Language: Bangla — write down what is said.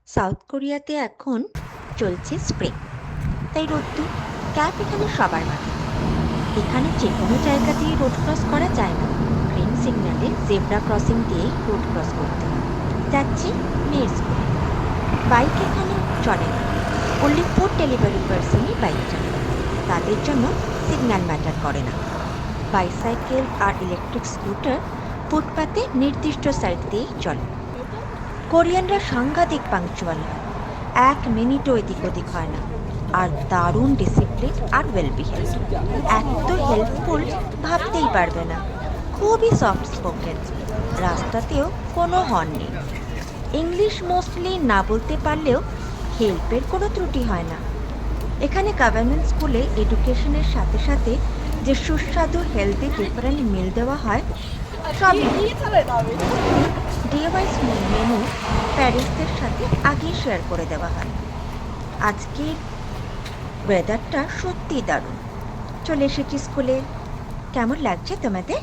সাউথ কোরিয়াতে এখন চলছে স্প্রিং, তাই রোদ্দুর ক্যাপ এখানে সবার মাথায়। এখানে যে কোনো জায়গা দিয়ে রোড ক্রস করা যায় না। গ্রিন সিগন্যালে জেব্রা ক্রসিং দিয়েই রোড ক্রস করতে হয়। যাচ্ছি মেয়ের স্কুলে। বাইক এখানে চলে না, অনলি ফুড ডেলিভারি পার্সনই বাইক চালায়। তাদের জন্য সিগন্যাল ম্যাটার করে না। বাইসাইকেল আর ইলেকট্রিক স্কুটার ফুটপাতে নির্দিষ্ট সাইড দিয়েই চলে। কোরিয়ানরা সাংঘাতিক পাংচুয়াল হয়, 1 মিনিটও এদিক ওদিক হয় না। আর দারুণ ডিসিপ্লিন আর ওয়েল বিহেভ, এত হেল্পফুল ভাবতেই পারবে না। খুবই সফট স্পোকেন, রাস্তাতেও কোনো হর্ন নেই। ইংলিশ মোস্টলি না বলতে পারলেও হেল্পের কোনো ত্রুটি হয় না। এখানে গভর্নমেন্ট স্কুলে এডুকেশনের সাথে সাথে যে সুস্বাদু হেলদি ডিফারেন্ট মিল দেওয়া হয় সবই ডিওয়াইস মেনু প্যারেন্টসদের সাথে আগেই শেয়ার করে দেওয়া হয়। আজকের ওয়েদারটা সত্যিই দারুণ। চলে এসেছি স্কুলে। কেমন লাগছে তোমাদের?